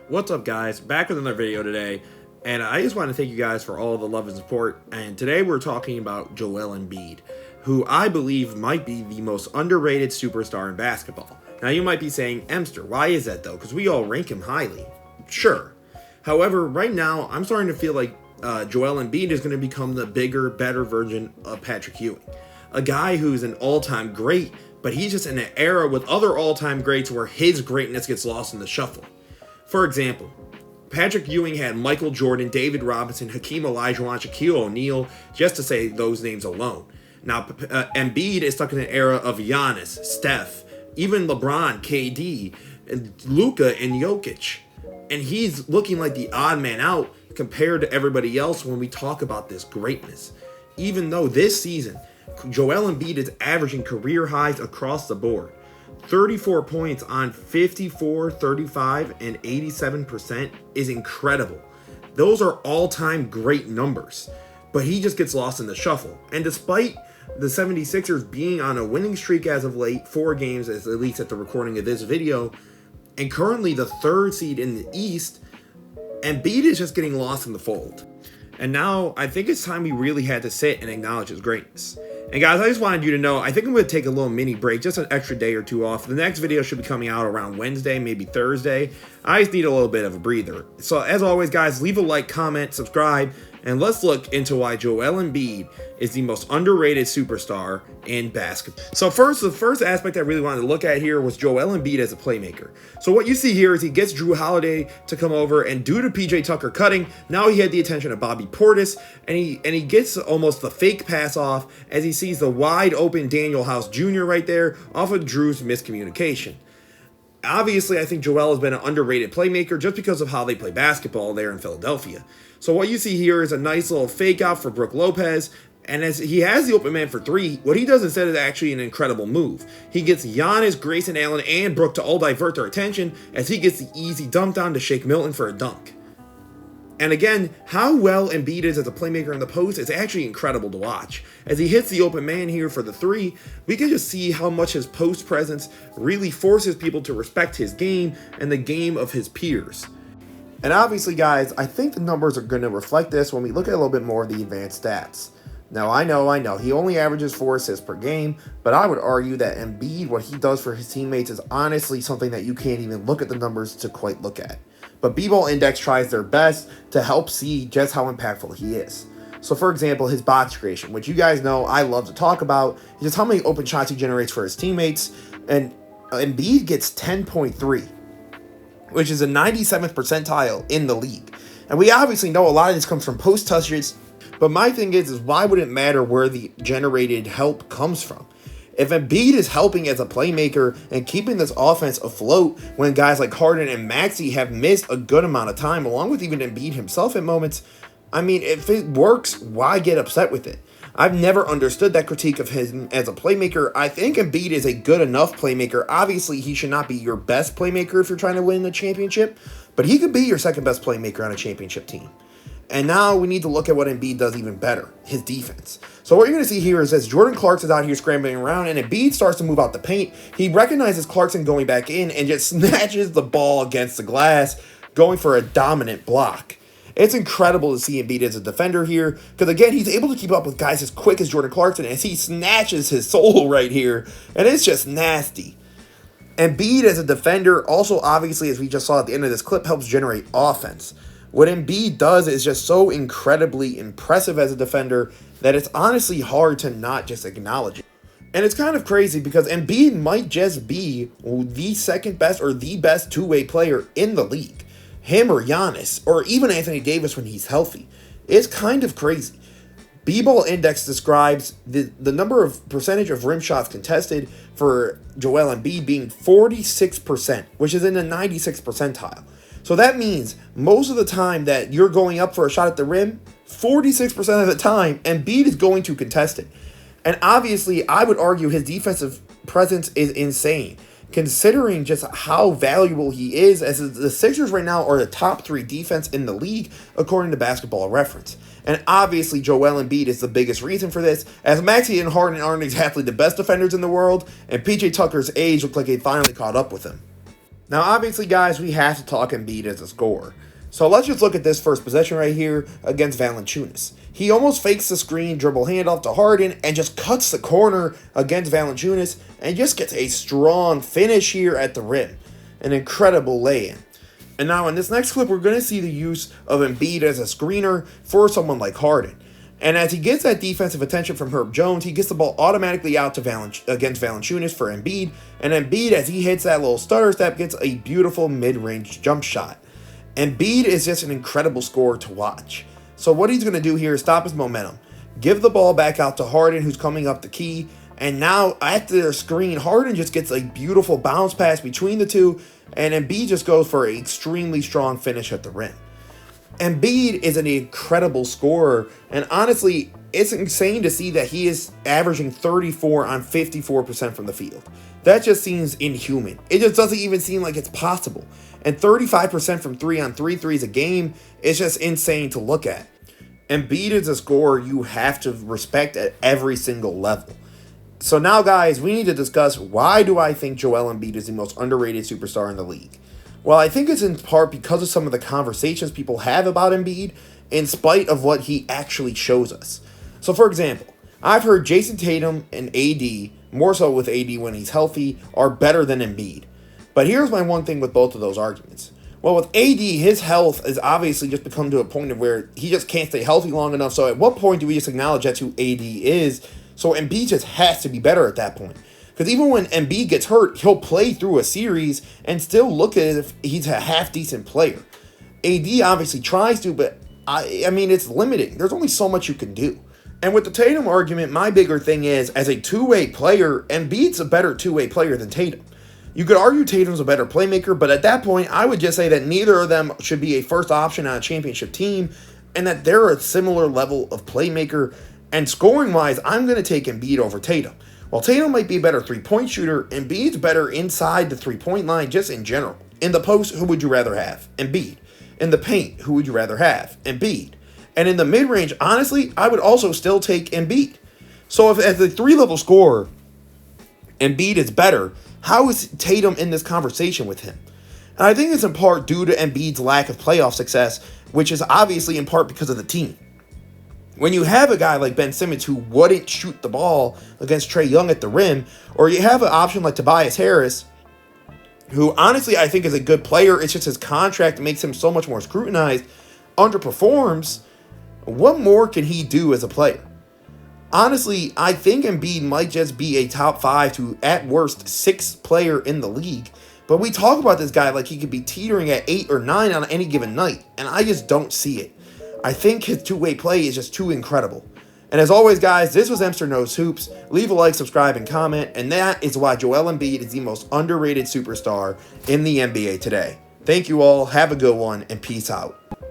What's up, guys? Back with another video today, and I just want to thank you guys for all the love and support. And today we're talking about Joel Embiid, who I believe might be the most underrated superstar in basketball. Now you might be saying, Emster, why is that though? Because we all rank him highly. Sure. However, right now I'm starting to feel like Joel Embiid is going to become the bigger, better version of Patrick Ewing. A guy who's an all-time great, but he's just in an era with other all-time greats where his greatness gets lost in the shuffle. For example, Patrick Ewing had Michael Jordan, David Robinson, Hakeem Olajuwon, Shaquille O'Neal, just to say those names alone. Now, Embiid is stuck in an era of Giannis, Steph, even LeBron, KD, and Luka and Jokic. And he's looking like the odd man out compared to everybody else when we talk about this greatness. Even though this season, Joel Embiid is averaging career highs across the board. 34 points on 54, 35, and 87% is incredible. Those are all-time great numbers. But he just gets lost in the shuffle. And despite the 76ers being on a winning streak as of late, 4 games at least at the recording of this video, and currently the 3rd seed in the East, Embiid is just getting lost in the fold. And now I think it's time we really had to sit and acknowledge his greatness. And guys, I just wanted you to know, I think I'm going to take a little mini break, just an extra day or two off. The next video should be coming out around Wednesday, maybe Thursday. I just need a little bit of a breather. So as always, guys, leave a like, comment, subscribe, and let's look into why Joel Embiid is the most underrated superstar in basketball. So the first aspect I really wanted to look at here was Joel Embiid as a playmaker. So what you see here is he gets Drew Holiday to come over, and due to PJ Tucker cutting, now he had the attention of Bobby Portis, and he gets almost the fake pass off as he sees the wide open Daniel House Jr. right there off of Drew's miscommunication. Obviously, I think Joel has been an underrated playmaker just because of how they play basketball there in Philadelphia. So what you see here is a nice little fake out for Brook Lopez. And as he has the open man for 3, what he does instead is actually an incredible move. He gets Giannis, Grayson Allen, and Brook to all divert their attention as he gets the easy dump down to Shake Milton for a dunk. And again, how well Embiid is as a playmaker in the post is actually incredible to watch. As he hits the open man here for the 3, we can just see how much his post presence really forces people to respect his game and the game of his peers. And obviously, guys, I think the numbers are going to reflect this when we look at a little bit more of the advanced stats. Now, I know, he only averages 4 assists per game, but I would argue that Embiid, what he does for his teammates is honestly something that you can't even look at the numbers to quite look at. But B-Ball Index tries their best to help see just how impactful he is. So, for example, his box creation, which you guys know I love to talk about, is just how many open shots he generates for his teammates. And Embiid gets 10.3, which is a 97th percentile in the league. And we obviously know a lot of this comes from post touches, but my thing is why would it matter where the generated help comes from? If Embiid is helping as a playmaker and keeping this offense afloat when guys like Harden and Maxey have missed a good amount of time, along with even Embiid himself at moments, I mean, if it works, why get upset with it? I've never understood that critique of him as a playmaker. I think Embiid is a good enough playmaker. Obviously, he should not be your best playmaker if you're trying to win the championship, but he could be your second best playmaker on a championship team. And now we need to look at what Embiid does even better, his defense. So what you're going to see here is as Jordan Clarkson's out here scrambling around and Embiid starts to move out the paint, he recognizes Clarkson going back in and just snatches the ball against the glass, going for a dominant block. It's incredible to see Embiid as a defender here, because again, he's able to keep up with guys as quick as Jordan Clarkson as he snatches his soul right here, and it's just nasty. Embiid as a defender also, obviously, as we just saw at the end of this clip, helps generate offense. What Embiid does is just so incredibly impressive as a defender that it's honestly hard to not just acknowledge it. And it's kind of crazy because Embiid might just be the second best or the best two-way player in the league. Him or Giannis, or even Anthony Davis when he's healthy. It's kind of crazy. B-Ball Index describes the percentage of rim shots contested for Joel Embiid being 46%, which is in the 96th percentile. So that means most of the time that you're going up for a shot at the rim, 46% of the time, Embiid is going to contest it. And obviously, I would argue his defensive presence is insane, considering just how valuable he is, as the Sixers right now are the top 3 defense in the league, according to Basketball Reference. And obviously, Joel Embiid is the biggest reason for this, as Maxey and Harden aren't exactly the best defenders in the world, and PJ Tucker's age looked like he finally caught up with him. Now, obviously, guys, we have to talk Embiid as a scorer. So let's just look at this first possession right here against Valanciunas. He almost fakes the screen, dribble handoff to Harden, and just cuts the corner against Valanciunas and just gets a strong finish here at the rim. An incredible lay-in. And now in this next clip, we're going to see the use of Embiid as a screener for someone like Harden. And as he gets that defensive attention from Herb Jones, he gets the ball automatically out to against Valanciunas for Embiid. And Embiid, as he hits that little stutter step, gets a beautiful mid-range jump shot. Embiid is just an incredible scorer to watch. So what he's going to do here is stop his momentum, give the ball back out to Harden, who's coming up the key. And now after their screen, Harden just gets a beautiful bounce pass between the two. And Embiid just goes for an extremely strong finish at the rim. Embiid is an incredible scorer, and honestly, it's insane to see that he is averaging 34 on 54% from the field. That just seems inhuman. It just doesn't even seem like it's possible. And 35% from 3-on-3 threes a game is just insane to look at. Embiid is a scorer you have to respect at every single level. So now, guys, we need to discuss why do I think Joel Embiid is the most underrated superstar in the league. Well, I think it's in part because of some of the conversations people have about Embiid in spite of what he actually shows us. So, for example, I've heard Jason Tatum and AD, more so with AD when he's healthy, are better than Embiid. But here's my one thing with both of those arguments. Well, with AD, his health has obviously just become to a point of where he just can't stay healthy long enough. So at what point do we just acknowledge that's who AD is? So Embiid just has to be better at that point. Because even when Embiid gets hurt, he'll play through a series and still look as if he's a half-decent player. AD obviously tries to, but I mean, it's limiting. There's only so much you can do. And with the Tatum argument, my bigger thing is, as a two-way player, Embiid's a better two-way player than Tatum. You could argue Tatum's a better playmaker, but at that point, I would just say that neither of them should be a first option on a championship team, and that they're a similar level of playmaker. And scoring-wise, I'm going to take Embiid over Tatum. While Tatum might be a better three-point shooter, Embiid's better inside the three-point line just in general. In the post, who would you rather have? Embiid. In the paint, who would you rather have? Embiid. And in the mid-range, honestly, I would also still take Embiid. So if as a three-level scorer, Embiid is better, how is Tatum in this conversation with him? And I think it's in part due to Embiid's lack of playoff success, which is obviously in part because of the team. When you have a guy like Ben Simmons who wouldn't shoot the ball against Trae Young at the rim, or you have an option like Tobias Harris, who honestly I think is a good player, it's just his contract makes him so much more scrutinized, underperforms, what more can he do as a player? Honestly, I think Embiid might just be a top 5 to, at worst, 6 player in the league. But we talk about this guy like he could be teetering at 8 or 9 on any given night, and I just don't see it. I think his two-way play is just too incredible. And as always, guys, this was Emster Knows Hoops. Leave a like, subscribe, and comment. And that is why Joel Embiid is the most underrated superstar in the NBA today. Thank you all. Have a good one, and peace out.